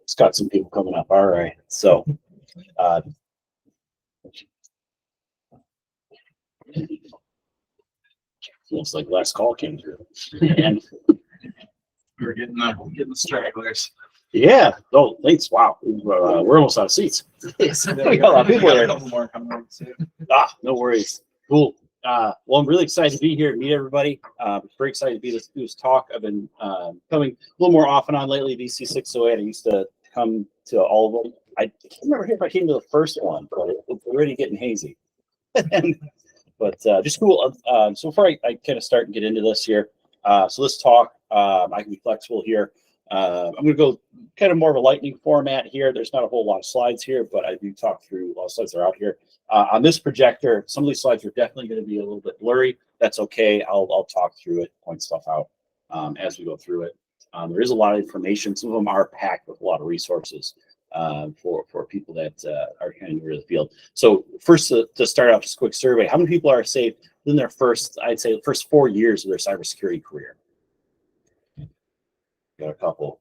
It's got some people coming up. All right. So, looks like last call came through. And we're getting the stragglers. Yeah. Oh, thanks. Wow. We're almost out of seats. We got a lot of people there. A couple more coming up too. No worries. Cool. Well, I'm really excited to be here and meet everybody. Very excited to be do this talk. I've been coming a little more often on lately. VC 608. I used to come to all of them. I can't remember if I came to the first one, but it's already getting hazy. But just cool. So before I kind of start and get into this here, so let's talk. I can be flexible here. I'm going to go kind of more of a lightning format here. There's not a whole lot of slides here, but I do talk through a lot of slides that are out here. On this projector, some of these slides are definitely going to be a little bit blurry. That's okay. I'll talk through it, point stuff out as we go through it. There is a lot of information. Some of them are packed with a lot of resources for people that are kind of new to the field. So first, to start out, just a quick survey. How many people are saved in their first 4 years of their cybersecurity career? Got a couple.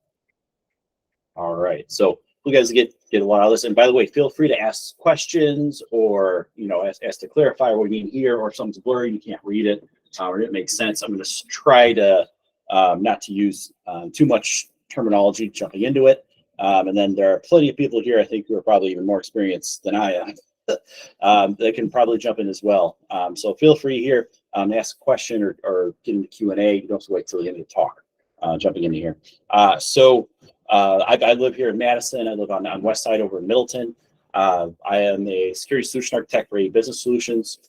All right. So you guys get a lot out of this. And by the way, feel free to ask questions or, ask to clarify what we mean here, or if something's blurry, you can't read it, or it makes sense. I'm going to try to not to use too much terminology jumping into it. And then there are plenty of people here, I think, who are probably even more experienced than I am. They can probably jump in as well. So feel free here to ask a question or get into Q&A. You don't have to wait till the end of the talk. Jumping into here. I live here in Madison. I live on West Side over in Middleton. I am a security solution architect for Business Solutions.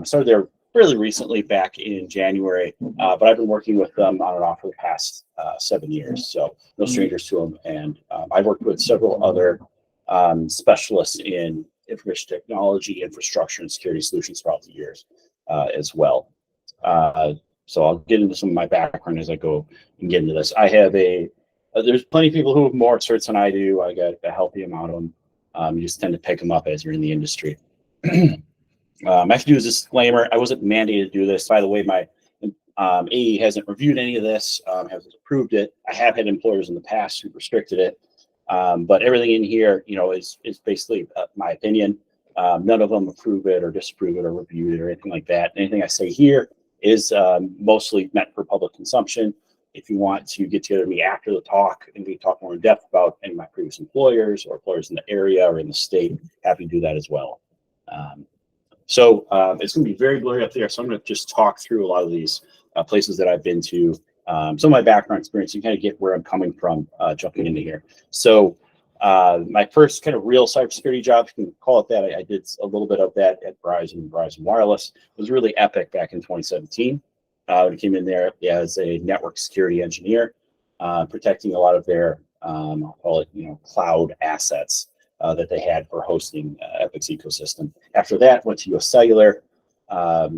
Started there really recently, back in January, but I've been working with them on and off for the past 7 years, so no strangers to them. And I've worked with several other specialists in information technology, infrastructure, and security solutions throughout the years as well. So I'll get into some of my background as I go and get into this. I have there's plenty of people who have more certs than I do. I got a healthy amount of them. You just tend to pick them up as you're in the industry. I have to do a disclaimer. I wasn't mandated to do this. By the way, my AE hasn't reviewed any of this, hasn't approved it. I have had employers in the past who restricted it. But everything in here, is basically my opinion. None of them approve it or disapprove it or review it or anything like that. Anything I say here is mostly meant for public consumption. If you want to get together with me after the talk and we talk more in depth about any of my previous employers or employers in the area or in the state, happy to do that as well. So it's going to be very blurry up there. So I'm going to just talk through a lot of these places that I've been to, some of my background experience, and kind of get where I'm coming from jumping into here. So my first kind of real cybersecurity job, if you can call it that, I did a little bit of that at Verizon Wireless. It was really epic back in 2017. I came in there as a network security engineer, protecting a lot of their, I'll call it, cloud assets that they had for hosting Epic's ecosystem. After that, went to US Cellular. I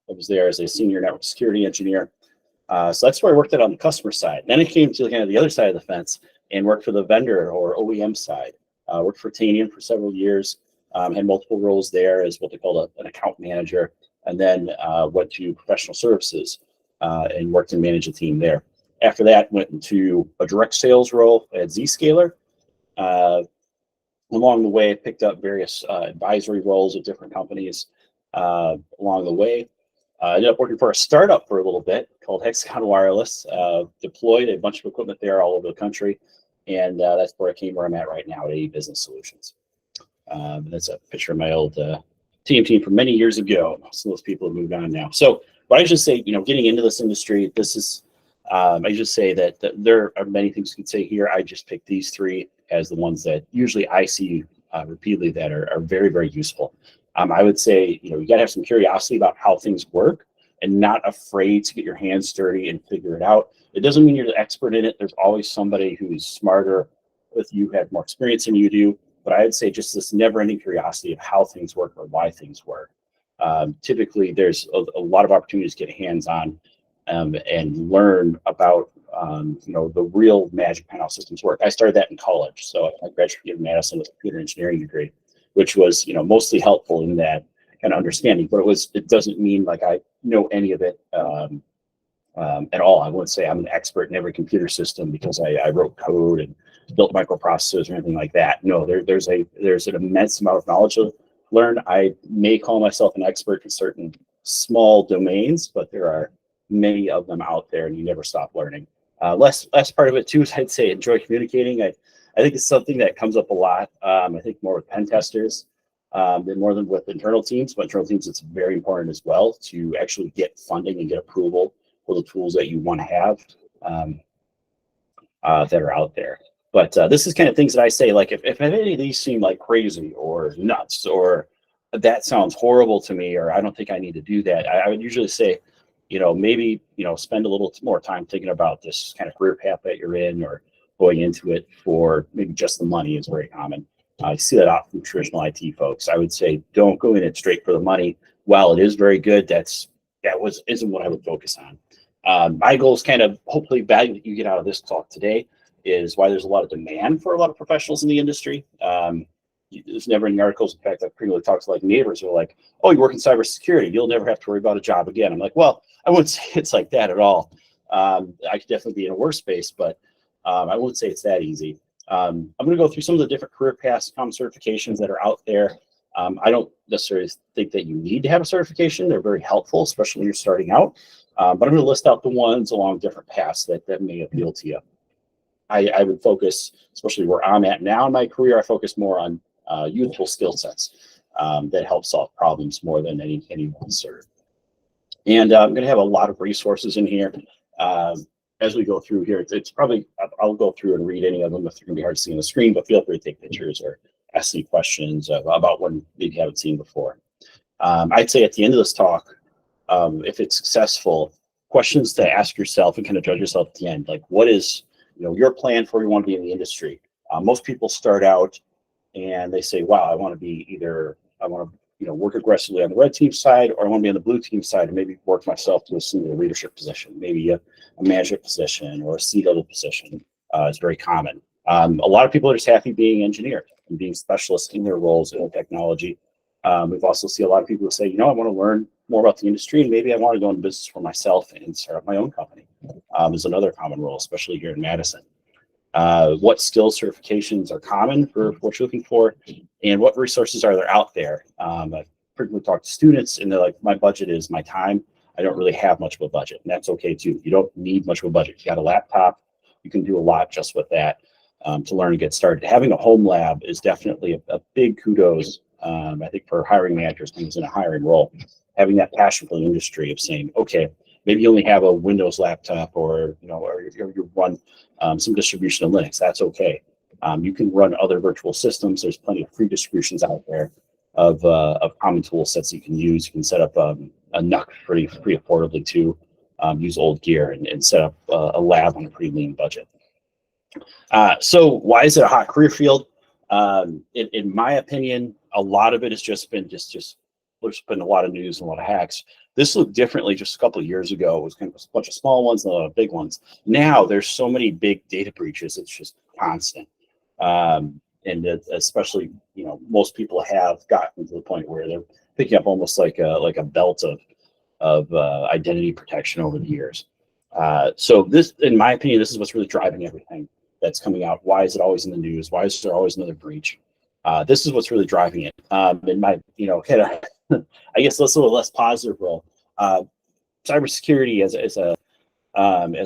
was there as a senior network security engineer. So that's where I worked on the customer side. Then I came to kind of the other side of the fence and worked for the vendor or OEM side. Worked for Tanium for several years, had multiple roles there as what they call an account manager, and then went to professional services and worked and managed a team there. After that, went into a direct sales role at Zscaler. Along the way, I picked up various advisory roles at different companies along the way. I ended up working for a startup for a little bit called Hexagon Wireless, deployed a bunch of equipment there all over the country. And that's where I came where I'm at right now at Business Solutions. That's a picture of my old team from many years ago. Most of those people have moved on now. So, but I just say, getting into this industry, this is, I just say that there are many things you could say here. I just picked these three as the ones that usually I see repeatedly that are very, very useful. I would say, you got to have some curiosity about how things work and not afraid to get your hands dirty and figure it out. It doesn't mean you're the expert in it. There's always somebody who's smarter with you, have more experience than you do. But I would say just this never-ending curiosity of how things work or why things work. Typically, there's a lot of opportunities to get hands-on and learn about the real magic behind how systems work. I started that in college, so I graduated from Madison with a computer engineering degree, which was mostly helpful in that kind of understanding. But it doesn't mean like I know any of it at all. I wouldn't say I'm an expert in every computer system because I wrote code and built microprocessors or anything like that. No, there's an immense amount of knowledge to learn. I may call myself an expert in certain small domains, but there are many of them out there, and you never stop learning. Last part of it too is I'd say enjoy communicating. I think it's something that comes up a lot. I think more with pen testers than more than with internal teams. But internal teams, it's very important as well to actually get funding and get approval for the tools that you want to have that are out there. But this is kind of things that I say, like if any of these seem like crazy or nuts or that sounds horrible to me, or I don't think I need to do that, I would usually say, maybe, spend a little more time thinking about this kind of career path that you're in, or going into it for maybe just the money is very common. I see that out from traditional IT folks. I would say don't go in it straight for the money. While it is very good, isn't what I would focus on. My goal is kind of hopefully value that you get out of this talk today is why there's a lot of demand for a lot of professionals in the industry. There's never any articles. In fact, I've frequently talked to neighbors who are like, "Oh, you work in cybersecurity, you'll never have to worry about a job again." I'm like, well, I wouldn't say it's like that at all. I could definitely be in a worse space, but I wouldn't say it's that easy. I'm going to go through some of the different career paths, common certifications that are out there. I don't necessarily think that you need to have a certification. They're very helpful, especially when you're starting out. But I'm going to list out the ones along different paths that may appeal to you. I would focus, especially where I'm at now in my career, I focus more on useful skill sets that help solve problems more than any one cert. And I'm going to have a lot of resources in here. As we go through here, it's probably, I'll go through and read any of them if they're going to be hard to see on the screen, but feel free to take pictures or ask any questions about one maybe you haven't seen before. I'd say at the end of this talk, if it's successful, questions to ask yourself and kind of judge yourself at the end, like what is your plan for where you want to be in the industry. Most people start out and they say, wow, I want to work aggressively on the red team side, or I want to be on the blue team side and maybe work myself to a senior leadership position, maybe a management position or a C-level position. It's very common. A lot of people are just happy being engineers and being specialists in their roles in technology. We've also seen a lot of people who say, I want to learn more about the industry and maybe I want to go into business for myself and start up my own company. Is another common role, especially here in Madison. What skills certifications are common for what you're looking for, and what resources are there out there? I've frequently talked to students and they're like, my budget is my time. I don't really have much of a budget, and that's okay too. You don't need much of a budget. You got a laptop, you can do a lot just with that to learn and get started. Having a home lab is definitely a big kudos, I think, for hiring managers who's in a hiring role. Having that passion for the industry of saying, okay, maybe you only have a Windows laptop or you run some distribution of Linux. That's okay. You can run other virtual systems. There's plenty of free distributions out there of common tool sets you can use. You can set up a NUC pretty affordably too. Use old gear and set up a lab on a pretty lean budget. So why is it a hot career field? In my opinion, a lot of it has just been there's been a lot of news and a lot of hacks. This looked differently just a couple of years ago. It was kind of a bunch of small ones and a lot of big ones. Now there's so many big data breaches. It's just constant. And especially, most people have gotten to the point where they're picking up almost like a belt of identity protection over the years. So this, in my opinion, this is what's really driving everything that's coming out. Why is it always in the news? Why is there always another breach? This is what's really driving it. In my, kind of, I guess let's do a less positive role. Cybersecurity as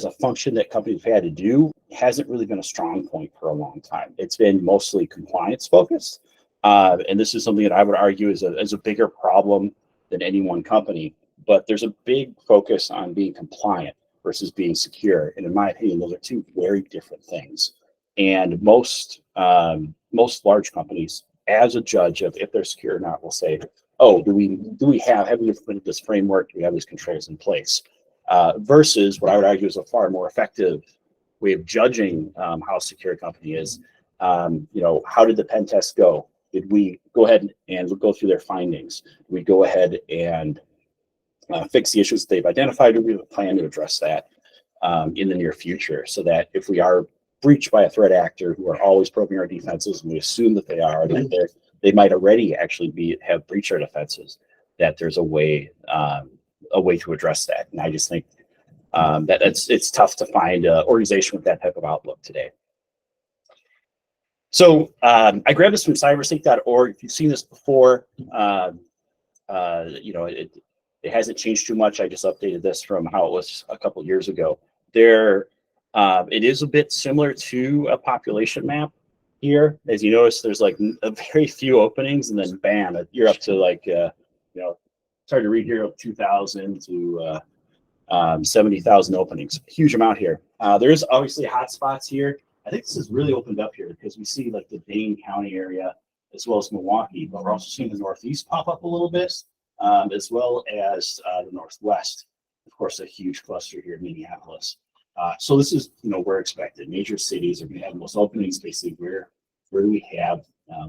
a function that companies have had to do hasn't really been a strong point for a long time. It's been mostly compliance focused, and this is something that I would argue is a bigger problem than any one company. But there's a big focus on being compliant versus being secure, and in my opinion, those are two very different things. And most large companies, as a judge of if they're secure or not, will say, "Oh, have we implemented this framework? Do we have these controls in place?" Versus what I would argue is a far more effective way of judging how secure a company is. How did the pen test go? Did we go ahead and go through their findings? Did we go ahead and fix the issues that they've identified? Do we have a plan to address that in the near future, so that if we are breached by a threat actor who are always probing our defenses, and we assume that they are, that they might already actually have breached our defenses, that there's a way to address that. And I just think that it's tough to find an organization with that type of outlook today. So I grabbed this from cybersync.org. If you've seen this before, it hasn't changed too much. I just updated this from how it was a couple years ago. It is a bit similar to a population map here. As you notice, there's like a very few openings, and then bam, you're up to like it's hard to read here, up 2,000 to 70,000 openings. Huge amount here. There's obviously hot spots here. I think this has really opened up here because we see like the Dane County area as well as Milwaukee, but we're also seeing the Northeast pop up a little bit, as well as the Northwest. Of course, a huge cluster here in Minneapolis. So this is, we're expected. Major cities are going to have the most openings. Basically, where do we have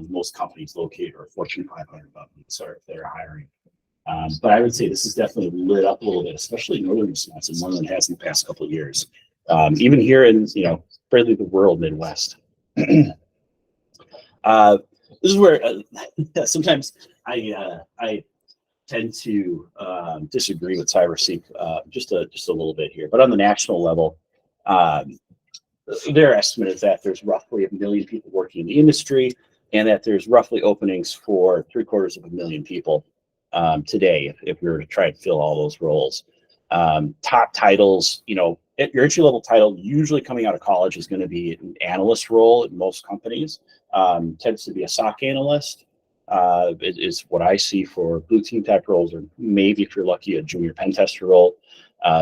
most companies located, or Fortune 500 companies are if they're hiring. But I would say this is definitely lit up a little bit, especially in northern Wisconsin, more than it has in the past couple of years. Even here in, fairly the rural Midwest. This is where sometimes I tend to disagree with CyberSync just a little bit here. But on the national level, their estimate is that there's roughly 1 million people working in the industry, and that there's roughly openings for 750,000 people today if we were to try and fill all those roles. Top titles, your entry level title usually coming out of college is going to be an analyst role in most companies. Tends to be a SOC analyst. Is what I see for blue team type roles, or maybe if you're lucky, a junior pen tester role.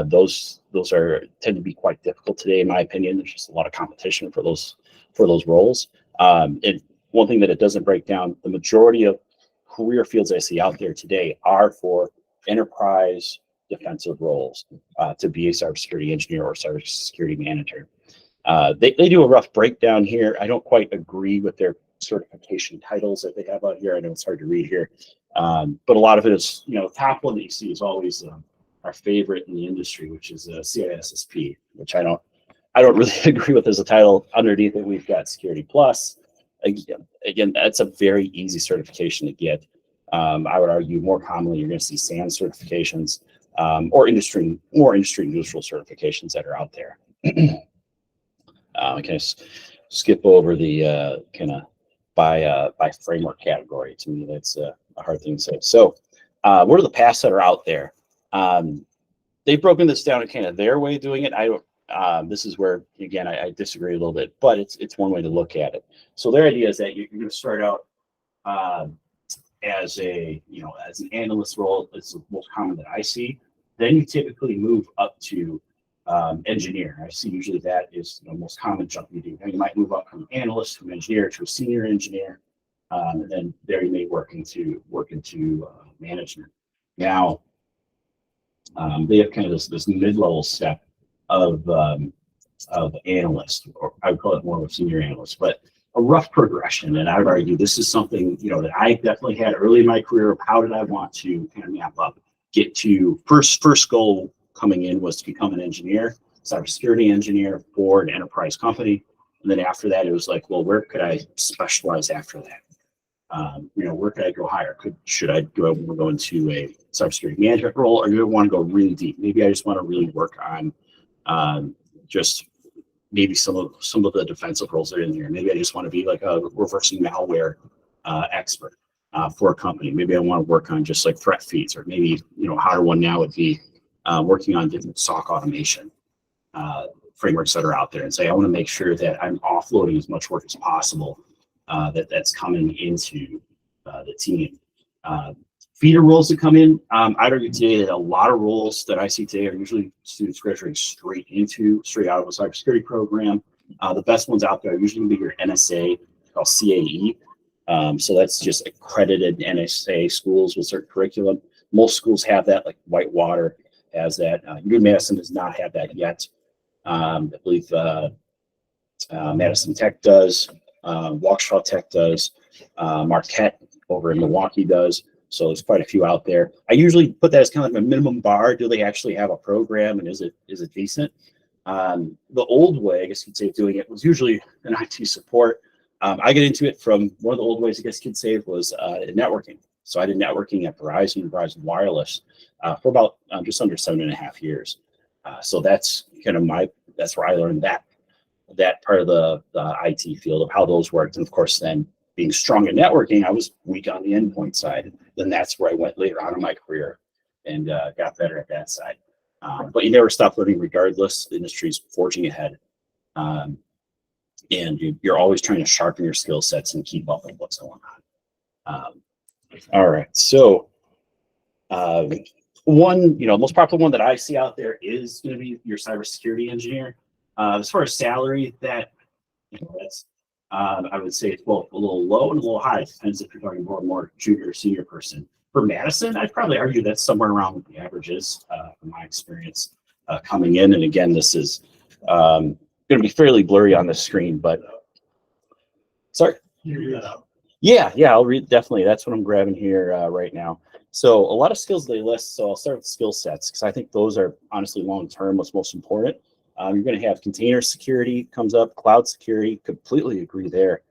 Those tend to be quite difficult today, in my opinion. There's just a lot of competition for those roles. And one thing that it doesn't break down, the majority of career fields I see out there today are for enterprise defensive roles, to be a cybersecurity engineer or cybersecurity manager. They do a rough breakdown here. I don't quite agree with their certification titles that they have out here. I know it's hard to read here, but a lot of it is, the top one that you see is always our favorite in the industry, which is CISSP, which I don't really agree with as a title. Underneath it, we've got Security Plus. Again, that's a very easy certification to get. I would argue more commonly you're going to see SANS certifications, or industry neutral certifications that are out there. I can skip over the kind of by framework category. To me, that's a hard thing to say. So, what are the paths that are out there? They've broken this down in kind of their way of doing it. I don't. This is where, again, I disagree a little bit, but it's one way to look at it. So their idea is that you're going to start out as an analyst role. It's the most common that I see. Then you typically move up to engineer. I see usually that is the most common jump you do. And you might move up from analyst to engineer to a senior engineer, and then there you may work into management. Now they have kind of this mid-level step of analyst, or I would call it more of a senior analyst, but a rough progression. And I would argue this is something that I definitely had early in my career of how did I want to kind of map up, get to first goal coming in was to become an engineer, cybersecurity engineer for an enterprise company. And then after that, it was like, well, where could I specialize after that? Where could I go higher? Should I go into a cybersecurity management role, or do I want to go really deep? Maybe I just want to really work on just maybe some of the defensive roles that are in there. Maybe I just want to be like a reversing malware expert for a company. Maybe I want to work on just like threat feeds, or maybe harder one now would be working on different SOC automation frameworks that are out there, and say I want to make sure that I'm offloading as much work as possible that's coming into the team. Feeder roles that come in, I'd argue today that a lot of roles that I see today are usually students graduating straight out of a cybersecurity program. The best ones out there are usually going to be your NSA, called CAE. So that's just accredited NSA schools with certain curriculum. Most schools have that, like Whitewater has that. Madison does not have that yet. I believe Madison Tech does. Waukesha Tech does. Marquette over in Milwaukee does. So there's quite a few out there. I usually put that as kind of like a minimum bar. Do they actually have a program, and is it decent? The old way, I guess you'd say, of doing it was usually an IT support. I get into it from one of the old ways, I guess you'd say, was networking. So I did networking at Verizon Wireless for about just under 7.5 years. So that's kind of that's where I learned that. that part of the IT field of how those worked. And of course, then being strong in networking, I was weak on the endpoint side. Then that's where I went later on in my career and got better at that side. But you never stop learning regardless. The industry's forging ahead. And you're always trying to sharpen your skill sets and keep up with what's going on. All right. So one, most popular one that I see out there is going to be your cybersecurity engineer. As far as salary, that's I would say it's both a little low and a little high. It depends if you're talking more junior or senior person. For Madison, I'd probably argue that's somewhere around the averages from my experience coming in. And again, this is going to be fairly blurry on the screen, but sorry. Yeah, I'll read definitely. That's what I'm grabbing here right now. So a lot of skills they list. So I'll start with skill sets because I think those are honestly long term what's most important. You're going to have container security comes up, cloud security. Completely agree there.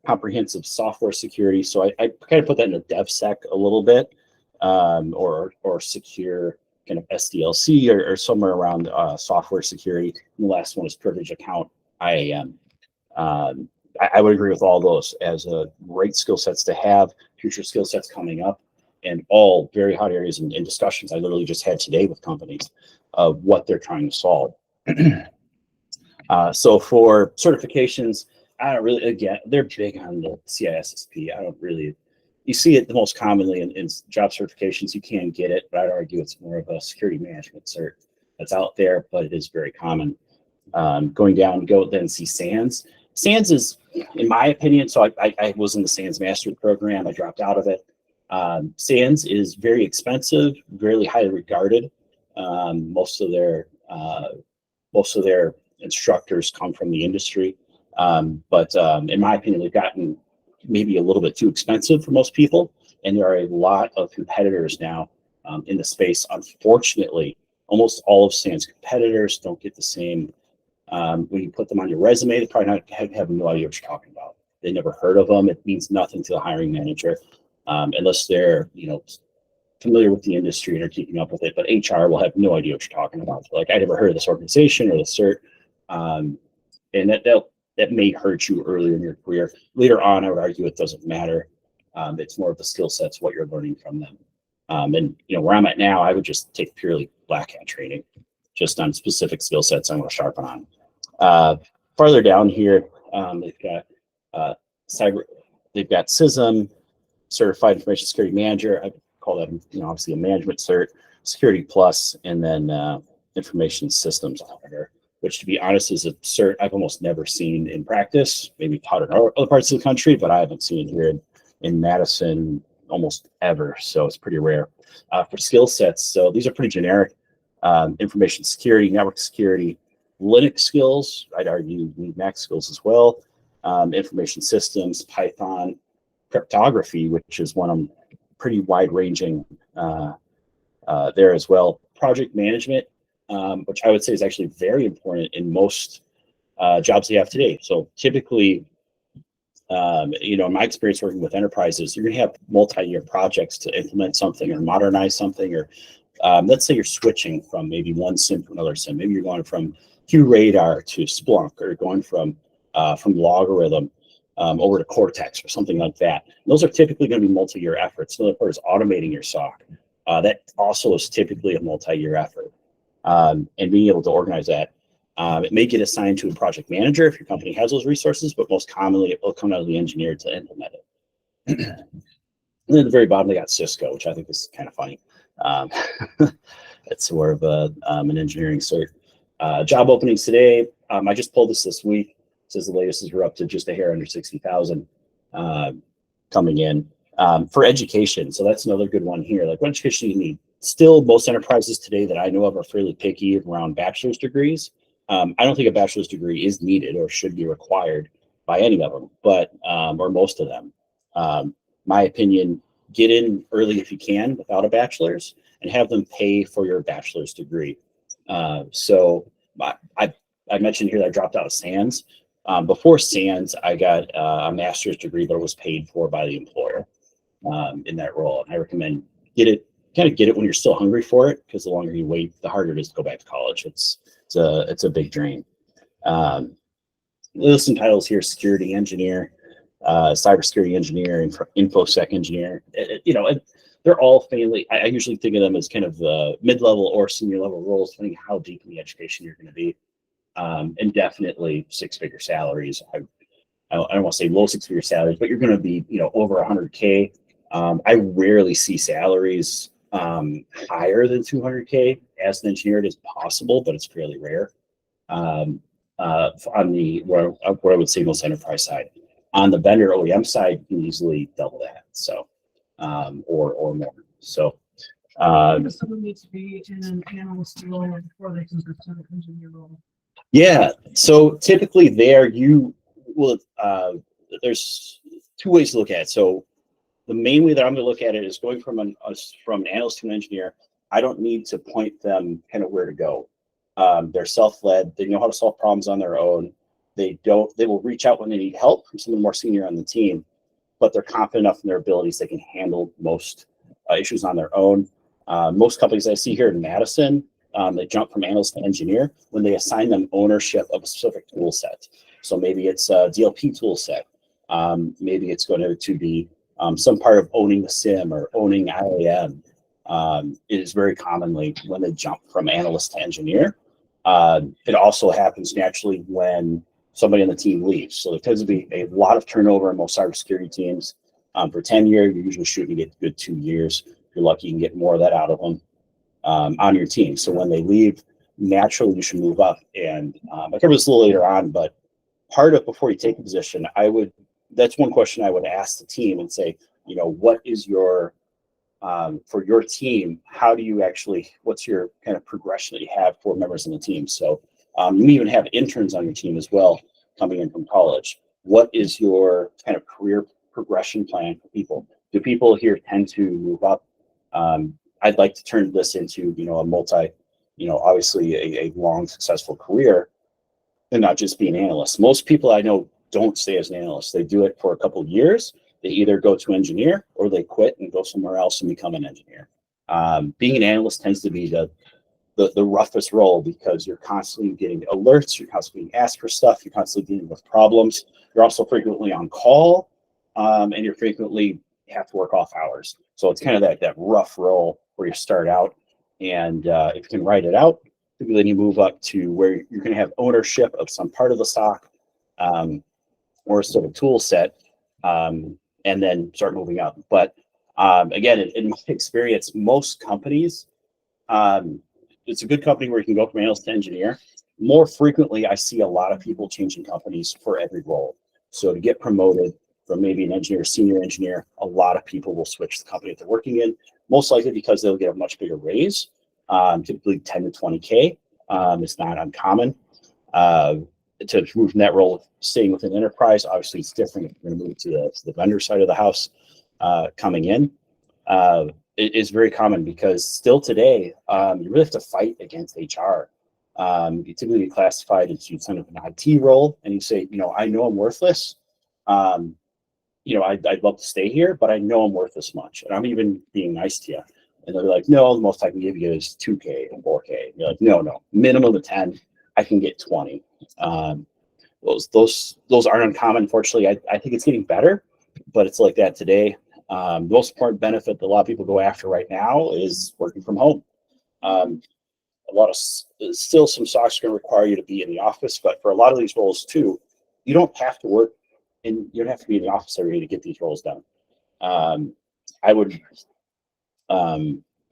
Comprehensive software security. So I kind of put that in a DevSec a little bit, or secure kind of SDLC or somewhere around software security. And the last one is privilege account IAM. I would agree with all those as great skill sets to have, future skill sets coming up, and all very hot areas in discussions I literally just had today with companies of what they're trying to solve. So for certifications, I don't really, again, they're big on the CISSP. I don't really, you see it the most commonly in job certifications. You can get it, but I'd argue it's more of a security management cert that's out there, but it is very common. Going down, go then see SANS. SANS is, in my opinion, so I was in the SANS mastery program. I dropped out of it. SANS is very expensive, very highly regarded. Most of their instructors come from the industry, but in my opinion, they've gotten maybe a little bit too expensive for most people, and there are a lot of competitors now in the space. Unfortunately, almost all of SANS competitors don't get the same. When you put them on your resume, they probably not have no idea what you're talking about. They never heard of them. It means nothing to the hiring manager unless they're familiar with the industry and are keeping up with it. But HR will have no idea what you're talking about. Like, I never heard of this organization or the cert, and that may hurt you earlier in your career. Later on, I would argue it doesn't matter. It's more of the skill sets, what you're learning from them. And where I'm at now, I would just take purely black hat training, just on specific skill sets I want to sharpen on. Farther down here, they've got they've got CISM, Certified Information Security Manager. I call that, obviously a management cert, Security Plus, and then Information Systems Auditor, which, to be honest, is a cert I've almost never seen in practice. Maybe taught in other parts of the country, but I haven't seen it here in Madison almost ever. So it's pretty rare. For skill sets, so these are pretty generic. Information security, network security, Linux skills, I'd argue need Mac skills as well. Information systems, Python, cryptography, which is one of them, pretty wide ranging there as well. Project management, which I would say is actually very important in most jobs you have today. So typically, in my experience working with enterprises, you're going to have multi-year projects to implement something or modernize something, or let's say you're switching from maybe one SIM to another SIM. Maybe you're going from QRadar to Splunk, or going from Logarithm over to Cortex or something like that. And those are typically going to be multi-year efforts. Another part is automating your SOC. That also is typically a multi-year effort. And being able to organize that. It may get assigned to a project manager if your company has those resources, but most commonly it will come out of the engineer to implement it. And then at the very bottom, they got Cisco, which I think is kind of funny. It's more of an engineering cert. Job openings today, I just pulled this week. It says the latest is we're up to just a hair under 60,000 coming in. For education, so that's another good one here. Like, what education do you need? Still, most enterprises today that I know of are fairly picky around bachelor's degrees. I don't think a bachelor's degree is needed or should be required by any of them, but or most of them. My opinion, get in early if you can without a bachelor's, and have them pay for your bachelor's degree. So I mentioned here that I dropped out of SANS. Before SANS, I got a master's degree, but it was paid for by the employer in that role. And I recommend get it when you're still hungry for it, because the longer you wait, the harder it is to go back to college. It's a big drain. Um, List some titles here: security engineer, cybersecurity engineer, infosec engineer. They're all family. I usually think of them as kind of the mid-level or senior level roles, depending on how deep in the education you're going to be. And definitely six-figure salaries. I don't want to say low six-figure salaries, but you're going to be, over 100K. I rarely see salaries higher than 200K as an engineer. It is possible, but it's fairly rare. Um, on the where I would say most enterprise side. On the vendor OEM side, you can easily double that. So, or more. So, Does someone need to be in an analyst role before they can pursue an engineer role? yeah. So typically there you will, there's two ways to look at it. So the main way that I'm going to look at it is going from an analyst to an engineer. I don't need to point them kind of where to go. They're self-led. They know how to solve problems on their own. They will reach out when they need help from someone more senior on the team, but they're confident enough in their abilities. They can handle most issues on their own. Most companies I see here in Madison, they jump from analyst to engineer when they assign them ownership of a specific tool set. So maybe it's a DLP tool set. Maybe it's going to be some part of owning the SIM or owning IAM. It is very commonly when they jump from analyst to engineer. It also happens naturally when somebody on the team leaves. So there tends to be a lot of turnover in most cybersecurity teams. For tenure, you're usually shooting to get a good 2 years. If you're lucky, you can get more of that out of them on your team. So when they leave, naturally you should move up. And I cover this a little later on, but part of before you take a position, that's one question I would ask the team and say, what is your for your team, how do you what's your kind of progression that you have for members in the team? So you may even have interns on your team as well coming in from college. What is your kind of career progression plan for people? Do people here tend to move up? I'd like to turn this into, a obviously a long, successful career and not just be an analyst. Most people I know don't stay as an analyst. They do it for a couple of years. They either go to engineer or they quit and go somewhere else and become an engineer. Being an analyst tends to be the roughest role because you're constantly getting alerts, you're constantly being asked for stuff, you're constantly dealing with problems. You're also frequently on call, and you're frequently have to work off hours. So it's kind of that rough role where you start out, and if you can write it out, then you move up to where you're going to have ownership of some part of the stock, or sort of tool set, and then start moving up. But again, in my experience, most companies, it's a good company where you can go from analyst to engineer. More frequently, I see a lot of people changing companies for every role. So to get promoted from maybe an engineer, senior engineer, a lot of people will switch the company that they're working in, most likely because they'll get a much bigger raise, typically 10 to 20K. It's not uncommon. To move from that role, staying within enterprise, obviously it's different if you're going to move to the vendor side of the house coming in. It is very common because still today, you really have to fight against HR. You typically get classified as kind of an IT role, and you say, I know I'm worthless. I'd love to stay here, but I know I'm worth this much, and I'm even being nice to you. And they're like, no, the most I can give you is 2K and 4K. And you're like, no, minimum of 10. I can get 20. Those aren't uncommon. Unfortunately, I think it's getting better, but it's like that today. The most important benefit that a lot of people go after right now is working from home. A lot of still some stocks are going to require you to be in the office, but for a lot of these roles too, you don't have to work and you don't have to be in the office every day to get these roles done. I would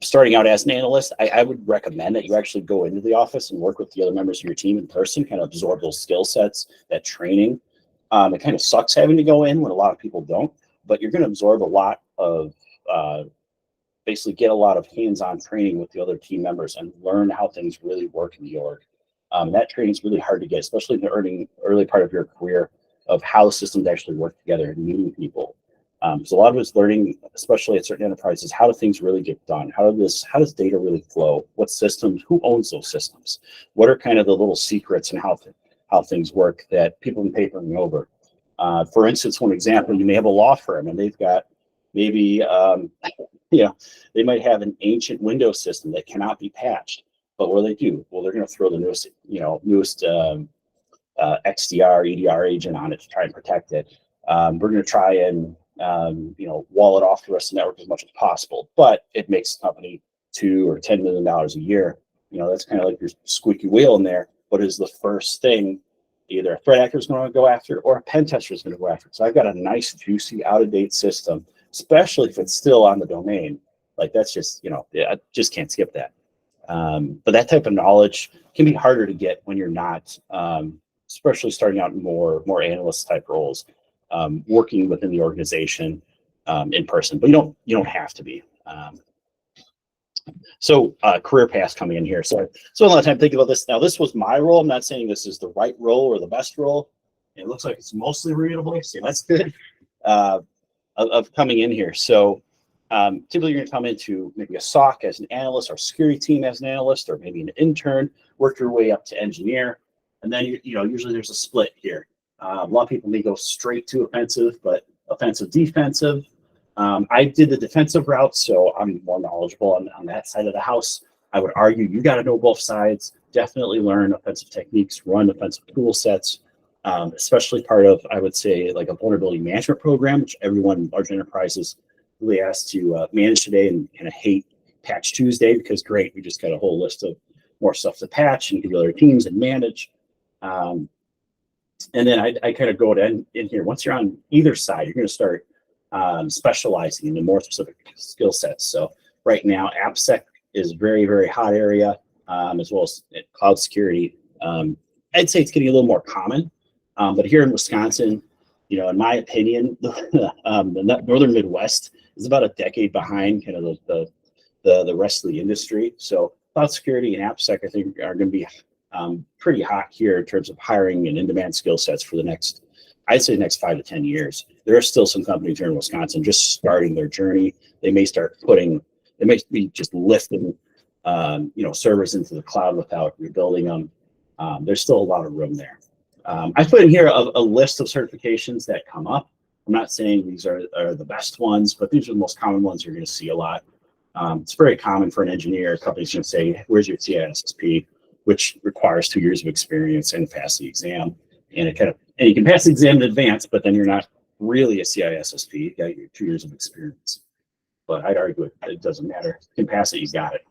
starting out as an analyst, I would recommend that you actually go into the office and work with the other members of your team in person, kind of absorb those skill sets, that training. It kind of sucks having to go in when a lot of people don't, but you're going to absorb a lot of, basically get a lot of hands-on training with the other team members and learn how things really work in the org. That training is really hard to get, especially in the early part of your career of how systems actually work together and meeting people. So a lot of it's learning, especially at certain enterprises, how do things really get done? How does data really flow? What systems? Who owns those systems? What are kind of the little secrets and how things work that people have been papering over? For instance, one example, you may have a law firm and they've got maybe they might have an ancient Windows system that cannot be patched. But what do? Well, they're going to throw the newest XDR, EDR agent on it to try and protect it. We're going to try and wall it off the rest of the network as much as possible. But it makes the company $2 or $10 million a year. That's kind of like your squeaky wheel in there. What is the first thing either a threat actor is going to go after or a pen tester is going to go after? So I've got a nice, juicy, out-of-date system, especially if it's still on the domain. Like that's just, I just can't skip that. But that type of knowledge can be harder to get when you're not, especially starting out in more analyst type roles, working within the organization in person. But you don't have to be. So career paths coming in here. So a lot of time thinking about this. Now, this was my role. I'm not saying this is the right role or the best role. It looks like it's mostly readable, so that's good. Of coming in here. So typically you're going to come into maybe a SOC as an analyst or security team as an analyst, or maybe an intern, work your way up to engineer. And then, usually there's a split here. A lot of people may go straight to offensive, but offensive, defensive. I did the defensive route, so I'm more knowledgeable on that side of the house. I would argue you got to know both sides. Definitely learn offensive techniques, run offensive tool sets, especially part of, I would say, like a vulnerability management program, which everyone in large enterprises really asked to manage today, and kind of hate Patch Tuesday because great, we just got a whole list of more stuff to patch and give other teams and manage. And then I kind of go in here. Once you're on either side, you're going to start specializing into more specific skill sets. So right now, AppSec is very, very hot area, as well as cloud security. I'd say it's getting a little more common, but here in Wisconsin, in my opinion, the northern Midwest is about a decade behind kind of the rest of the industry. So cloud security and AppSec, I think, are going to be pretty hot here in terms of hiring and in-demand skill sets for the next 5 to 10 years. There are still some companies here in Wisconsin just starting their journey. They may be just lifting, servers into the cloud without rebuilding them. There's still a lot of room there. I put in here a list of certifications that come up. I'm not saying these are the best ones, but these are the most common ones you're going to see a lot. It's very common for an engineer. Companies going to say, "Where's your CISSP?" which requires 2 years of experience and pass the exam. And you can pass the exam in advance, but then you're not really a CISSP. You got your 2 years of experience. But I'd argue it doesn't matter. You can pass it, you got it.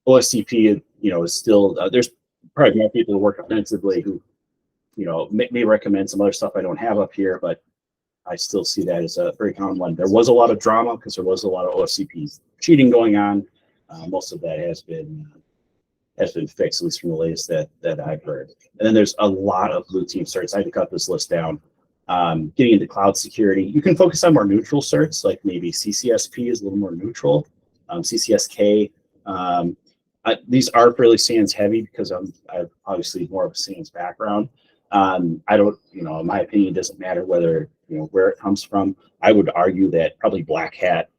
OSCP, is still there's probably more people who work offensively who, may recommend some other stuff I don't have up here, but I still see that as a very common one. There was a lot of drama because there was a lot of OSCP cheating going on. Most of that has been fixed, at least from the latest that I've heard. And then there's a lot of blue team certs. I had to cut this list down. Getting into cloud security, you can focus on more neutral certs, like maybe CCSP is a little more neutral. CCSK. These are fairly SANS heavy because I've obviously more of a SANS background. I don't, in my opinion, it doesn't matter whether, where it comes from. I would argue that probably black hat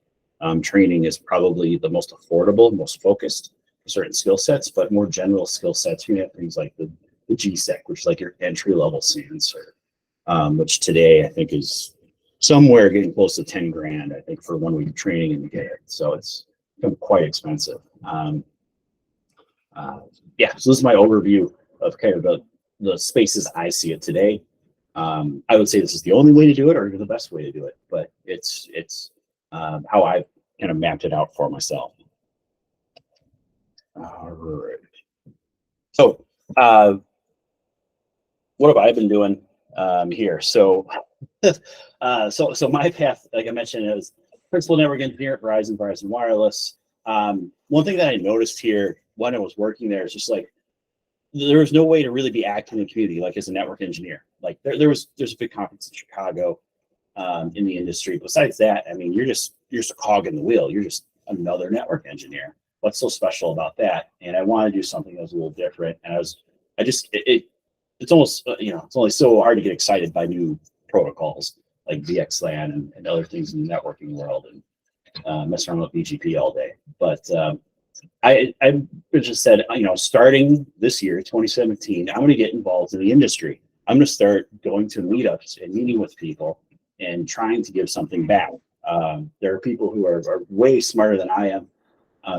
training is probably the most affordable, most focused for certain skill sets, but more general skill sets, you have things like the GSEC, which is like your entry level SANS cert, which today I think is somewhere getting close to 10 grand, I think, for 1 week of training and you get it. So it's quite expensive. So this is my overview of kind of the spaces I see it today. I would say this is the only way to do it or the best way to do it, but it's how I've kind of mapped it out for myself. All right. So what have I been doing here? So so my path, like I mentioned, is principal network engineer at Verizon Wireless. One thing that I noticed here when I was working there is just like there was no way to really be active in the community, like as a network engineer. Like there's a big conference in Chicago in the industry. Besides that, I mean, you're just a cog in the wheel. You're just another network engineer. What's so special about that? And I want to do something that was a little different. And it's almost it's only so hard to get excited by new protocols like VXLAN and other things in the networking world and mess around with BGP all day. But I just said, starting this year, 2017, I'm going to get involved in the industry. I'm going to start going to meetups and meeting with people and trying to give something back. There are people who are way smarter than I am.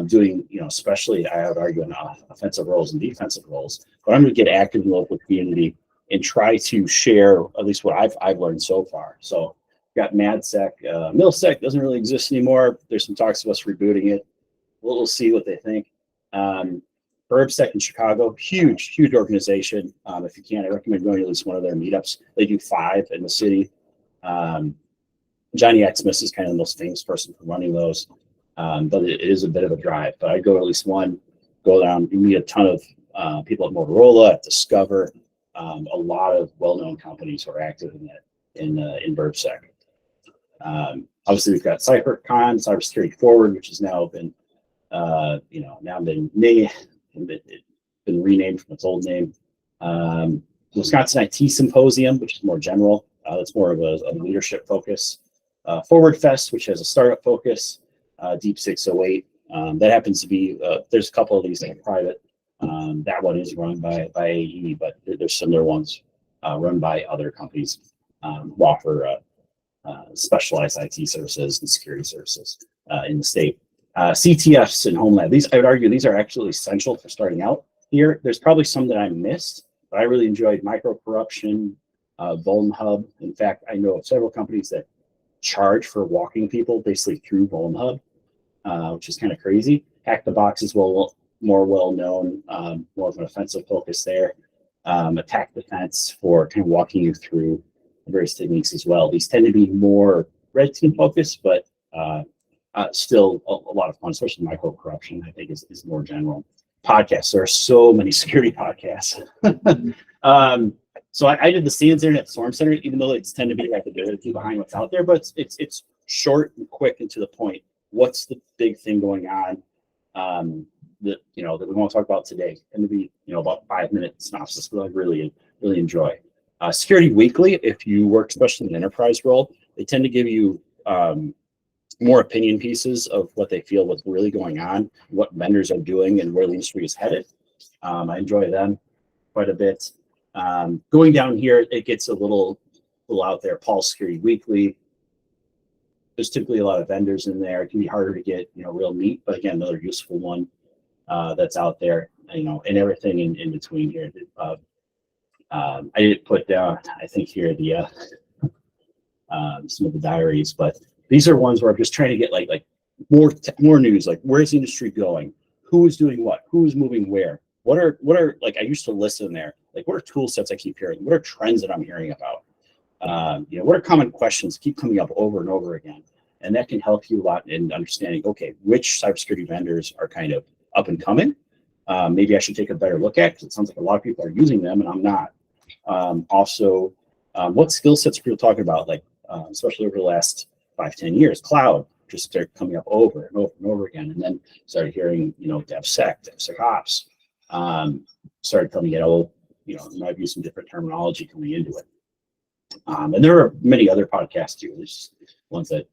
doing, especially I would argue in offensive roles and defensive roles. But I'm going to get active in the local community and try to share at least what I've learned so far. So got MadSec, MilSec doesn't really exist anymore. There's some talks of us rebooting it. We'll see what they think. BurbSec in Chicago, huge organization. If you can, I recommend going to at least one of their meetups. They do 5 in the city. Johnny Xmas is kind of the most famous person for running those, but it is a bit of a drive. But I go to at least one, go down, you meet a ton of people at Motorola, at Discover, a lot of well-known companies who are active in BurbSec. Obviously, we've got CypherCon, Cybersecurity Forward, which has now been been renamed from its old name. Wisconsin IT Symposium, which is more general. That's more of a leadership focus. Forward Fest, which has a startup focus. Deep 608. That happens to be, there's a couple of these that are private. That one is run by AE, but there's similar ones run by other companies who offer specialized IT services and security services in the state. CTFs and home lab. These, I would argue, these are actually essential for starting out here. There's probably some that I missed, but I really enjoyed micro corruption, Vuln Hub. In fact, I know of several companies that charge for walking people basically through Vuln Hub, which is kind of crazy. Hack the Box is more well known, more of an offensive focus there. Attack Defense for kind of walking you through various techniques as well. These tend to be more red team focused, but still a lot of fun, especially micro corruption, I think is more general. Podcasts. There are so many security podcasts. So I did the SANS Internet Storm Center, even though it's tend to be like the directly behind what's out there, but it's short and quick and to the point. What's the big thing going on that we want to talk about today? And to be about 5-minute synopsis, but I really enjoy. Security Weekly, if you work especially in an enterprise role, they tend to give you more opinion pieces of what they feel what's really going on, what vendors are doing, and where the industry is headed. I enjoy them quite a bit. Going down here, it gets a little out there. Pulse Security Weekly. There's typically a lot of vendors in there. It can be harder to get real meat, but again, another useful one that's out there. And everything in between here. I didn't put down, I think here the some of the diaries, but these are ones where I'm just trying to get like more news, like where's the industry going, who is doing what, who is moving where, what are like I used to listen there, like what are tool sets I keep hearing, what are trends that I'm hearing about, what are common questions keep coming up over and over again, and that can help you a lot in understanding, okay, which cybersecurity vendors are kind of up and coming. Maybe I should take a better look at, because it sounds like a lot of people are using them and I'm not. Also, what skill sets are people talking about, like especially over the last 5-10 years? Cloud just started coming up over and over and over again, and then started hearing DevSecOps started coming in. I've used some different terminology coming into it, and there are many other podcasts too. There's ones that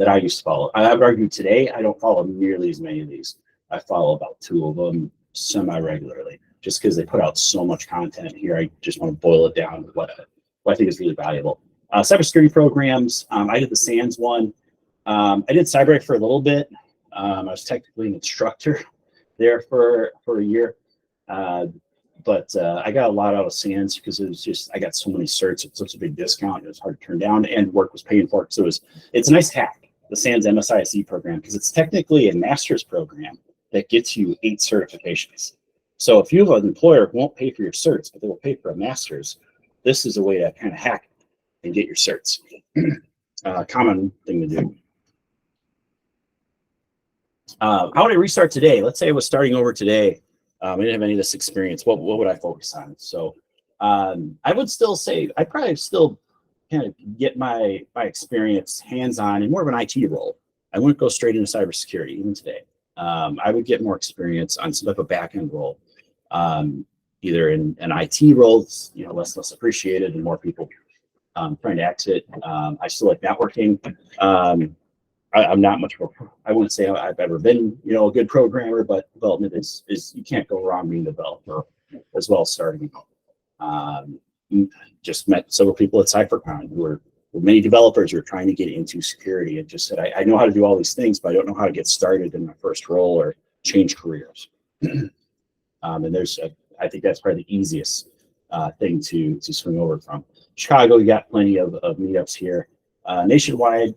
I used to follow. I would argue today I don't follow nearly as many of these. I follow about 2 of them semi-regularly, just because they put out so much content here. I just want to boil it down to what I think is really valuable. Cybersecurity programs. I did the SANS one. I did CyberArk for a little bit. I was technically an instructor there for a year, but I got a lot out of SANS because it was just, I got so many certs at such a big discount. It was hard to turn down, and work was paying for it. So it's a nice hack, the SANS MSISE program, because it's technically a master's program that gets you 8 certifications. So if you have an employer who won't pay for your certs, but they will pay for a master's, this is a way to kind of hack and get your certs. Common thing to do. How would I restart today? Let's say I was starting over today. I didn't have any of this experience. What would I focus on? So I would still say I'd probably still kind of get my experience hands-on in more of an IT role. I wouldn't go straight into cybersecurity even today. I would get more experience on some type of back-end role, either in an IT role, less appreciated and more people trying to exit. I still like networking. I'm not much of I wouldn't say I've ever been, a good programmer, but development is you can't go wrong being a developer as well as starting. Just met several people at CypherCon who many developers who are trying to get into security and just said, I know how to do all these things, but I don't know how to get started in my first role or change careers. And I think that's probably the easiest thing to swing over from. Chicago, you got plenty of meetups here. Nationwide,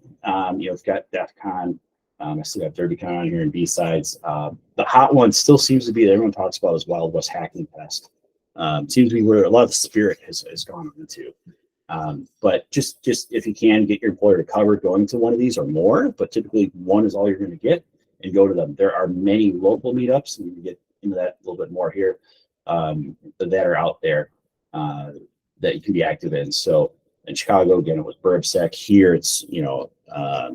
we've got DEF CON. I still got DerbyCon on here and B-Sides. The hot one still seems to be that everyone talks about is Wild West Hacking Fest. Seems to be where a lot of the spirit has gone into. But just if you can get your employer to cover going to one of these or more, but typically one is all you're going to get, and go to them. There are many local meetups, and we can get into that a little bit more here, that are out there that you can be active in. So in Chicago, again, it was BurbSec. Here, it's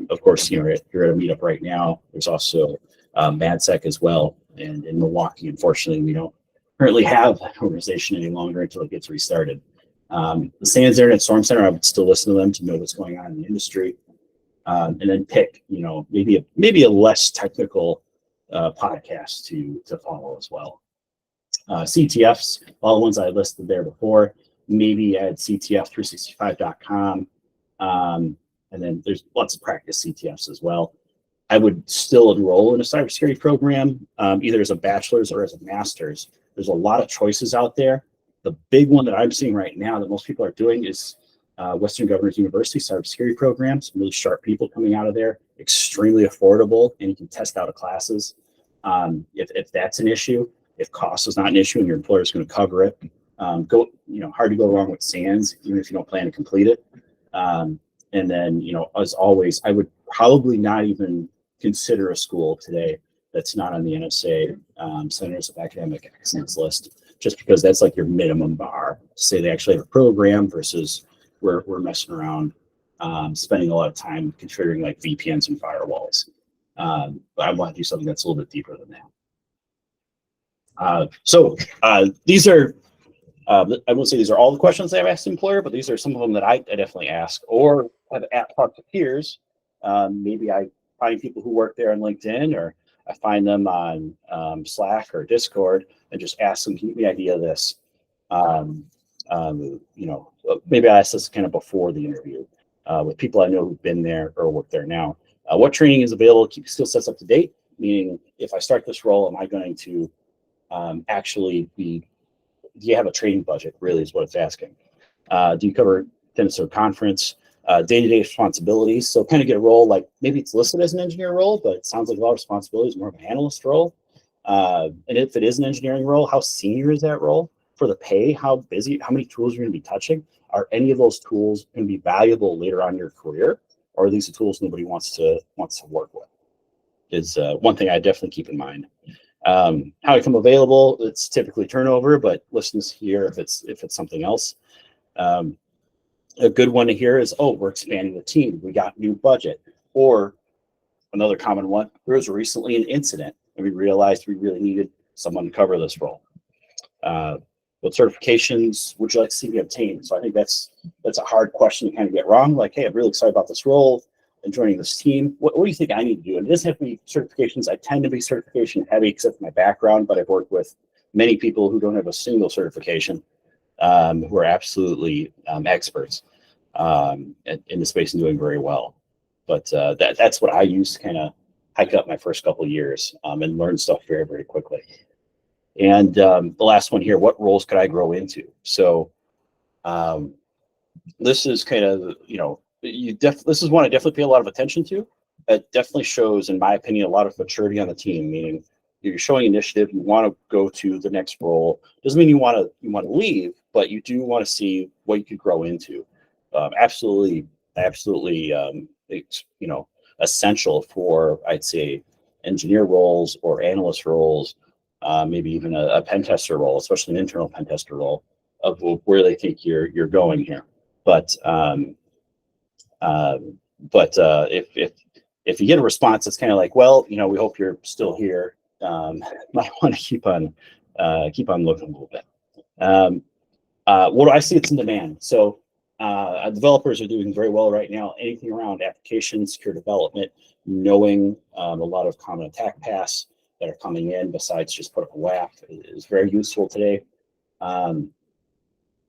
of course, you're at a meetup right now. There's also MadSec as well, and in Milwaukee, unfortunately, we don't currently have that organization any longer until it gets restarted. The SANS Internet Storm Center, I would still listen to them to know what's going on in the industry, and then pick, maybe a less technical podcast to follow as well. CTFs, all the ones I listed there before. Maybe add CTF365.com, and then there's lots of practice CTFs as well. I would still enroll in a cybersecurity program, either as a bachelor's or as a master's. There's a lot of choices out there. The big one that I'm seeing right now that most people are doing is Western Governors University cybersecurity program. Some really sharp people coming out of there, extremely affordable, and you can test out of classes. If that's an issue, if cost is not an issue and your employer is going to cover it, hard to go wrong with SANS, even if you don't plan to complete it. And then, as always, I would probably not even consider a school today that's not on the NSA Centers of Academic Excellence list, just because that's like your minimum bar to say they actually have a program versus we're messing around, spending a lot of time configuring like VPNs and firewalls. But I want to do something that's a little bit deeper than that. So these are, I won't say these are all the questions I've asked the employer, but these are some of them that I definitely ask or have talked to peers. Maybe I find people who work there on LinkedIn, or I find them on Slack or Discord and just ask them, can you give me an idea of this? Maybe I ask this kind of before the interview with people I know who've been there or work there now. What training is available to keep skill sets up to date? Meaning, if I start this role, am I going to actually do you have a training budget, really is what it's asking. Do you cover attendance or conference, day-to-day responsibilities? So kind of get a role, like maybe it's listed as an engineer role, but it sounds like a lot of responsibilities, more of an analyst role. And if it is an engineering role, how senior is that role? For the pay, how busy, how many tools you're going to be touching? Are any of those tools going to be valuable later on in your career? Or are these the tools nobody wants to work with? Is one thing I definitely keep in mind. How I become available, it's typically turnover, but listens here if it's something else. A good one to hear is, we're expanding the team. We got new budget. Or another common one, there was recently an incident and we realized we really needed someone to cover this role. What certifications would you like to see me obtain? So I think that's a hard question to kind of get wrong. Like, hey, I'm really excited about this role and joining this team. What do you think I need to do? And it doesn't have to be certifications. I tend to be certification heavy, except for my background, but I've worked with many people who don't have a single certification, who are absolutely experts in the space and doing very well. But that's what I use to kind of hike up my first couple of years and learn stuff very, very quickly. And the last one here, what roles could I grow into? So this is kind of, this is one I definitely pay a lot of attention to. It definitely shows, in my opinion, a lot of maturity on the team, meaning you're showing initiative, you want to go to the next role. Doesn't mean you want to leave, but you do want to see what you could grow into. Absolutely, it's, essential for, I'd say, engineer roles or analyst roles, maybe even a pen tester role, especially an internal pen tester role, of where they think you're going here. But if you get a response that's kind of like, well, we hope you're still here, might want to keep on looking a little bit. What do I see? It's in demand. So developers are doing very well right now. Anything around application secure development, knowing a lot of common attack paths that are coming in besides just put up a WAF is very useful today.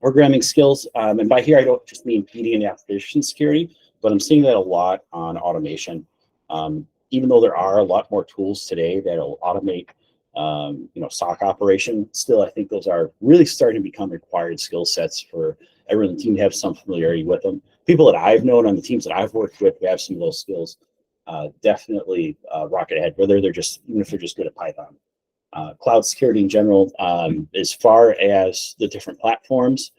programming skills. And by here, I don't just mean PD and application security, but I'm seeing that a lot on automation. Even though there are a lot more tools today that'll automate, SOC operation, still, I think those are really starting to become required skill sets for everyone in the team to have some familiarity with them. People that I've known on the teams that I've worked with who have some of those skills, definitely rocket ahead, whether they're just, even if they're just good at Python. Cloud security in general, as far as the different platforms,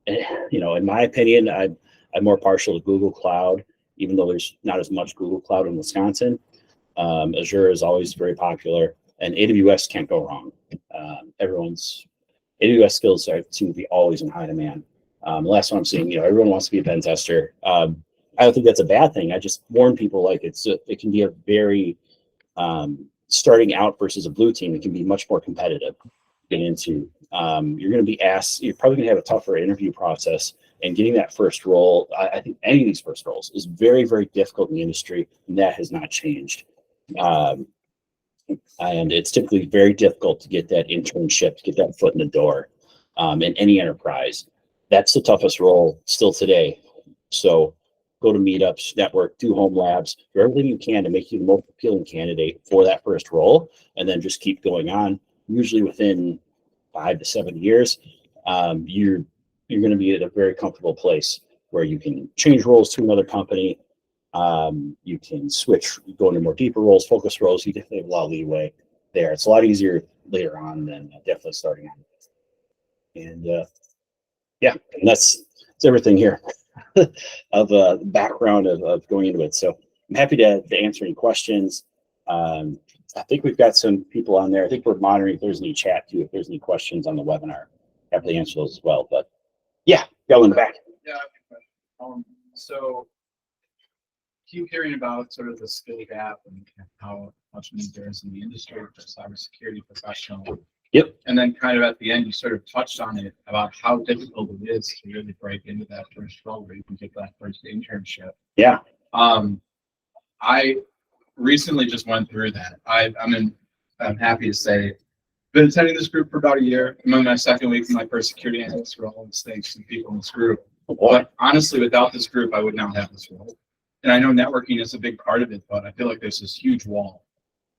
in my opinion, I'm more partial to Google Cloud, even though there's not as much Google Cloud in Wisconsin. Azure is always very popular, and AWS can't go wrong. Everyone's AWS skills seem to be always in high demand. The last one I'm seeing, everyone wants to be a pen tester. I don't think that's a bad thing. I just warn people, like, it can be a very starting out versus a blue team. It can be much more competitive to get into. You're going to be asked. You're probably going to have a tougher interview process, and getting that first role. I think any of these first roles is very, very difficult in the industry, and that has not changed. And it's typically very difficult to get that internship, to get that foot in the door in any enterprise. That's the toughest role still today. So go to meetups, network, do home labs, do everything you can to make you the most appealing candidate for that first role, and then just keep going on. Usually within 5 to 7 years, you're going to be at a very comfortable place where you can change roles to another company. You can switch, go into more deeper roles, focus roles. You definitely have a lot of leeway there. It's a lot easier later on than definitely starting on. And and that's everything here of background of going into it. So I'm happy to answer any questions. I think we've got some people on there. I think we're monitoring if there's any chat too, if there's any questions on the webinar. Happy to answer those as well. But yeah, go in the back. Yeah. So keep hearing about sort of the skill gap and how much need there is in the industry for cybersecurity professional. Yep. And then kind of at the end, you sort of touched on it about how difficult it is to really break into that first role where you can get that first internship. Yeah. I recently just went through that. I'm happy to say, been attending this group for about a year. I'm in my second week in my first security analyst role, and thanks to people in this group. But honestly, without this group, I would not have this role. And I know networking is a big part of it, but I feel like there's this huge wall.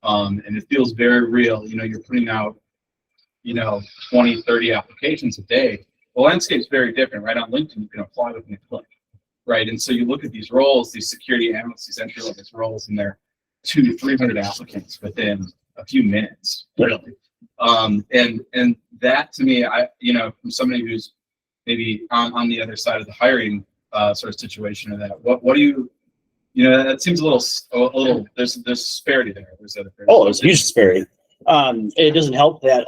And it feels very real. You're putting out 20, 30 applications a day. The landscape's very different, right? On LinkedIn, you can apply within a click, right? And so you look at these roles, these security analysts, these entry-level roles, and they're 200 to 300 applicants within a few minutes, really. And that to me, from somebody who's maybe on the other side of the hiring sort of situation of that, what do you, that seems a little, there's disparity there. There's a huge disparity. It doesn't help that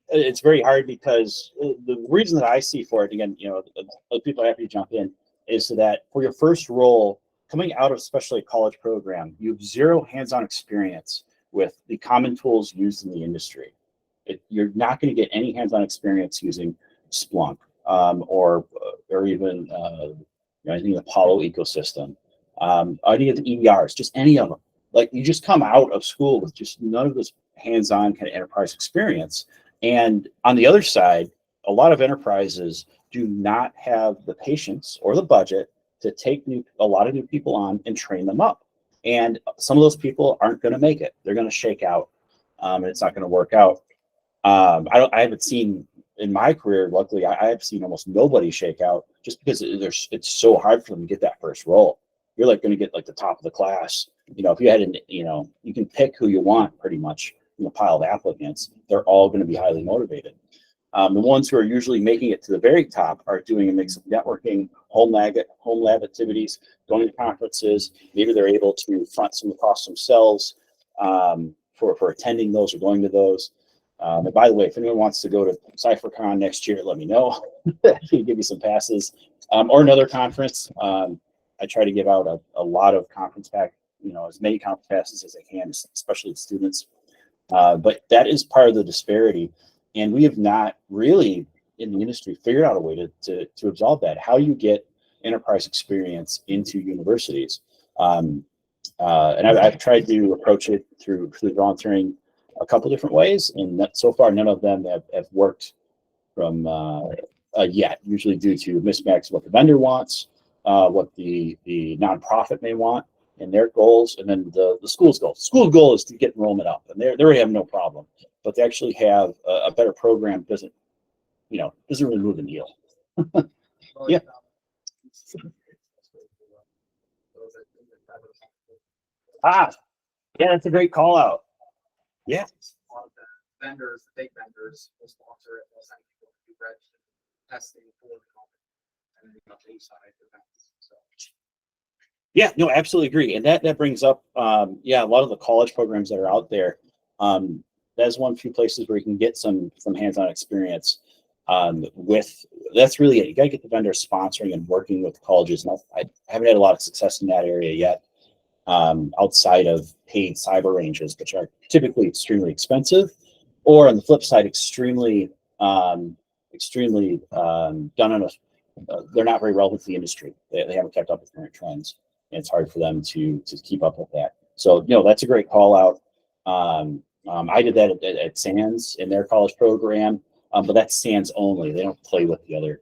it's very hard because the reason that I see for it, again, other people are happy to jump in, is so that for your first role, coming out of especially a college program, you have zero hands-on experience with the common tools used in the industry. You're not going to get any hands-on experience using Splunk or even anything in the Apollo ecosystem, any of the EDRs, just any of them. Like, you just come out of school with just none of this hands-on kind of enterprise experience. And on the other side, a lot of enterprises do not have the patience or the budget to take a lot of new people on and train them up. And some of those people aren't going to make it. They're going to shake out, and it's not going to work out. I haven't seen in my career, luckily, I have seen almost nobody shake out just because it's so hard for them to get that first role. You're like going to get like the top of the class. If you had you can pick who you want pretty much from a pile of applicants. They're all going to be highly motivated. The ones who are usually making it to the very top are doing a mix of networking, home lab activities, going to conferences. Maybe they're able to front some costs themselves for attending those or going to those. And by the way, if anyone wants to go to CypherCon next year, let me know. I can give you some passes or another conference. I try to give out a lot of conference as many conference passes as I can, especially to students. But that is part of the disparity. And we have not really, in the industry, figured out a way to absolve that. How you get enterprise experience into universities. And I've tried to approach it through volunteering a couple different ways, and so far none of them have worked from a yet, usually due to mismatch what the vendor wants, what the nonprofit may want, and their goals, and then the school's goal. School goal is to get enrollment up, and they already have no problem. But to actually have a better program doesn't really move the needle. Yeah. Ah, yeah, that's a great call out. Yeah. A lot of the vendors, the big vendors, will sponsor it. They'll send people to do register testing for the company, and then up to each side events. So. Yeah, no, absolutely agree. And that brings up, a lot of the college programs that are out there. That's one few places where you can get some hands-on experience. That's really it. You got to get the vendor sponsoring and working with colleges. And I haven't had a lot of success in that area yet. Outside of paid cyber ranges, which are typically extremely expensive, or on the flip side, extremely done on a. They're not very relevant to the industry. They haven't kept up with current trends, and it's hard for them to keep up with that. So that's a great call out. I did that at Sands in their college program, but that's Sands only. They don't play with the other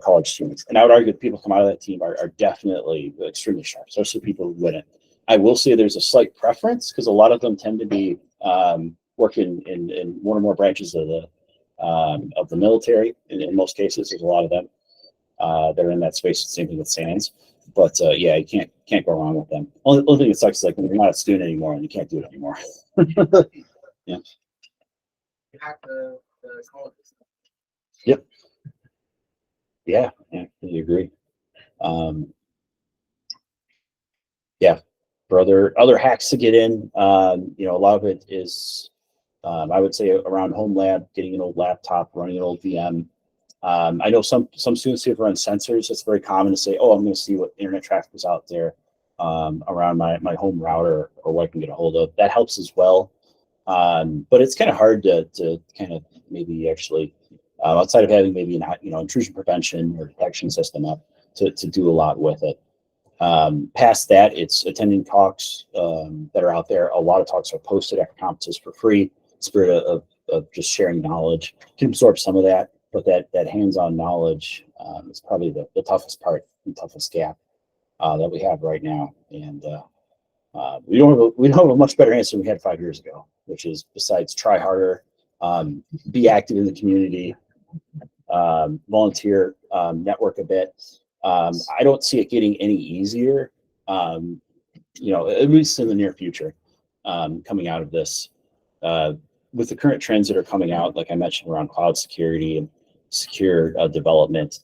college teams. And I would argue that people come out of that team are definitely extremely sharp, especially people who wouldn't. I will say there's a slight preference because a lot of them tend to be working in one or more branches of the military. In most cases, there's a lot of them that are in that space. Same thing with Sands. But you can't go wrong with them. Only thing that sucks is like when you're not a student anymore and you can't do it anymore. Yeah. You hack the colleges. Yep. Yeah, I really agree. For other hacks to get in, a lot of it is, I would say around home lab, getting an old laptop, running an old VM. I know some students who run sensors. It's very common to say, "Oh, I'm going to see what internet traffic is out there around my home router or what I can get a hold of." That helps as well. But it's kind of hard to kind of maybe actually outside of having maybe an intrusion prevention or detection system up to do a lot with it. Past that, it's attending talks that are out there. A lot of talks are posted at conferences for free. Spirit of just sharing knowledge. You can absorb some of that, but that hands-on knowledge is probably the toughest part, the toughest gap that we have right now. And we don't have a much better answer than we had 5 years ago, which is besides try harder, be active in the community, volunteer, network a bit. I don't see it getting any easier, at least in the near future, coming out of this. With the current trends that are coming out, like I mentioned, around cloud security and secure development,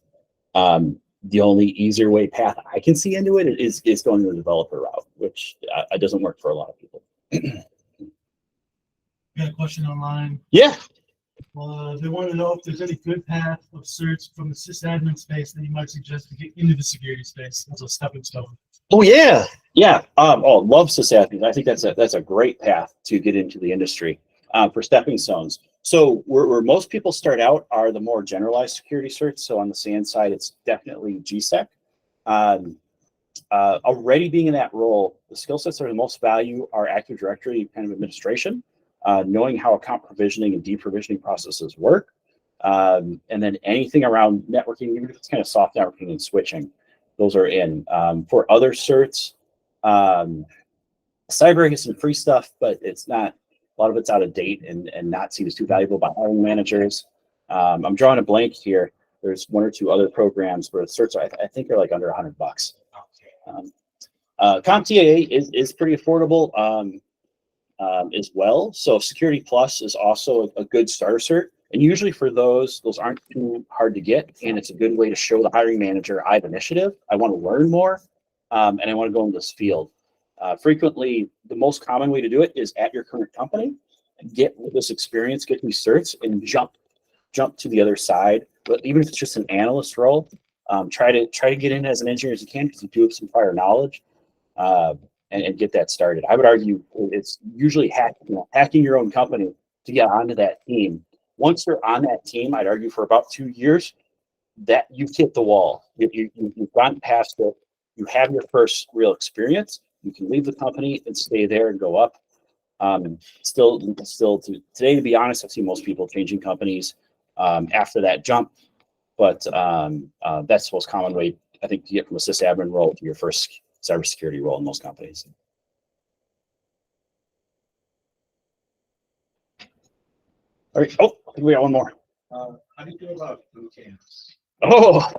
the only easier way path I can see into it is going the developer route, which doesn't work for a lot of people. Got a question online. Yeah. They want to know if there's any good path of search from the sysadmin space that you might suggest to get into the security space as a stepping stone. Oh yeah. Love sysadmin. I think that's a great path to get into the industry for stepping stones. So where most people start out are the more generalized security certs. So on the SANS side, it's definitely GSEC. Already being in that role, the skill sets that are the most value are Active Directory kind of administration, knowing how account provisioning and deprovisioning processes work, and then anything around networking, even if it's kind of soft networking and switching, those are in. For other certs, cyber has some free stuff, but it's not. A lot of it's out of date and not seen as too valuable by hiring managers. I'm drawing a blank here. There's one or two other programs where the certs I think are like under $100. CompTIA is pretty affordable as well. So Security Plus is also a good starter cert. And usually for those aren't too hard to get. And it's a good way to show the hiring manager I have initiative. I want to learn more and I want to go in this field. Frequently, the most common way to do it is at your current company, get this experience, get these certs, and jump to the other side. But even if it's just an analyst role, try to get in as an engineer as you can because you do have some prior knowledge, and get that started. I would argue it's usually hacking your own company to get onto that team. Once you're on that team, I'd argue for about 2 years that you've hit the wall. You've gone past it. You have your first real experience. You can leave the company and stay there and go up. Still today, to be honest, I've seen most people changing companies after that jump. but that's the most common way I think to get from a sysadmin role to your first cybersecurity role in most companies. All right. Oh, I think we got one more. How do you feel about boot camps? Oh,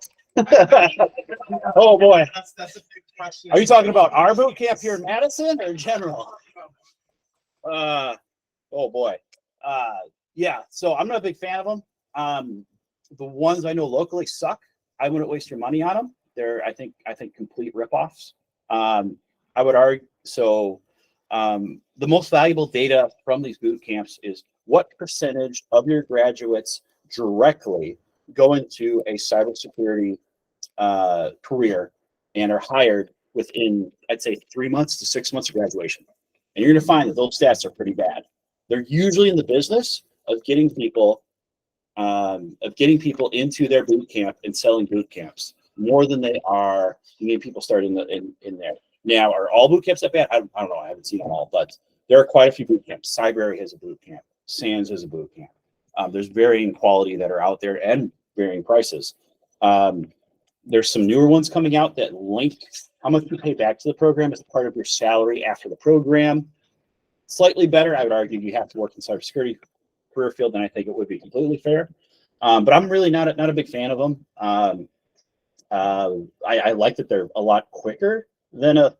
oh boy. That's a big question. Are you talking about our boot camp here in Madison or in general? Oh boy. Yeah. So I'm not a big fan of them. The ones I know locally suck. I wouldn't waste your money on them. They're, I think complete ripoffs. I would argue. So the most valuable data from these boot camps is what percentage of your graduates directly go into a cybersecurity career and are hired within, I'd say, 3 months to 6 months of graduation. And you're going to find that those stats are pretty bad. They're usually in the business of getting people into their boot camp and selling boot camps more than they are getting people started in there. Now, are all boot camps that bad? I don't know. I haven't seen them all, but there are quite a few boot camps. Cyberary has a boot camp. SANS has a boot camp. There's varying quality that are out there and varying prices. There's some newer ones coming out that link how much you pay back to the program as part of your salary after the program. Slightly better, I would argue. You have to work in cybersecurity career field, then I think it would be completely fair. But I'm really not a big fan of them. I like that they're a lot quicker than a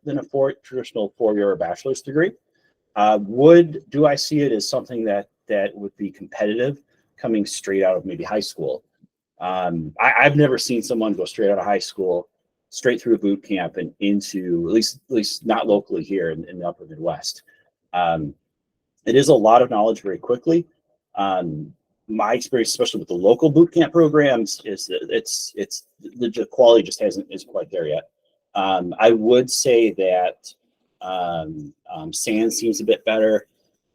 traditional 4-year or bachelor's degree. Do I see it as something that would be competitive coming straight out of maybe high school? I've never seen someone go straight out of high school, straight through a boot camp and into, at least not locally here in the upper Midwest. It is a lot of knowledge very quickly. My experience, especially with the local boot camp programs, is that the quality just isn't quite there yet. I would say that SANS seems a bit better.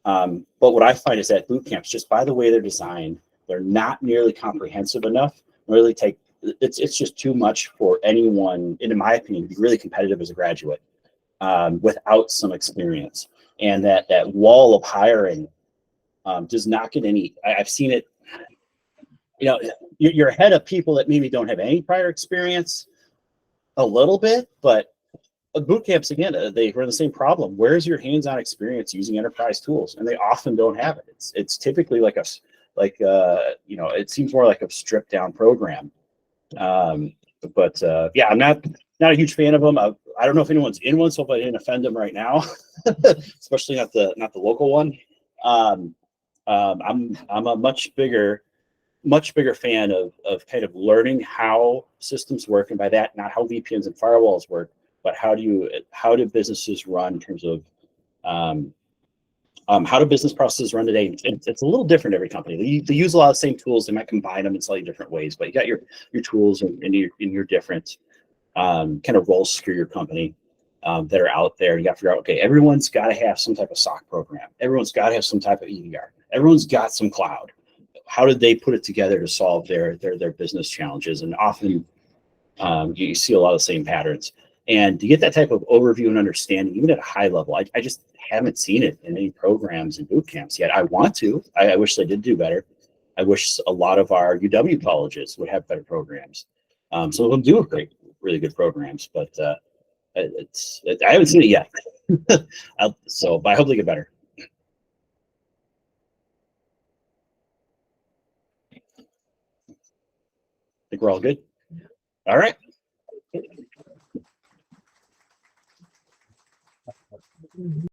But what I find is that boot camps, just by the way they're designed, they're not nearly comprehensive enough. Really it's just too much for anyone, in my opinion, to be really competitive as a graduate without some experience. And that wall of hiring does not get any. I've seen it. You know, you're ahead of people that maybe don't have any prior experience a little bit, but boot camps, again, they run the same problem. Where's your hands-on experience using enterprise tools? And they often don't have it. It's typically it seems more like a stripped down program. But yeah, I'm not a huge fan of them. I don't know if anyone's in one, so if I didn't offend them right now, especially not the local one. I'm a much bigger fan of kind of learning how systems work, and by that, not how VPNs and firewalls work, but how do businesses run in terms of how do business processes run today? It's a little different every company. They use a lot of the same tools. They might combine them in slightly different ways, but you got your tools and your different kind of roles secure your company that are out there. You got to figure out, okay, everyone's got to have some type of SOC program. Everyone's got to have some type of EDR. Everyone's got some cloud. How did they put it together to solve their business challenges? And often you see a lot of the same patterns. And to get that type of overview and understanding, even at a high level, I just haven't seen it in any programs and boot camps yet. I want to. I wish they did do better. I wish a lot of our UW colleges would have better programs. Some of them do have really good programs, but I haven't seen it yet. But I hope they get better. I think we're all good. All right.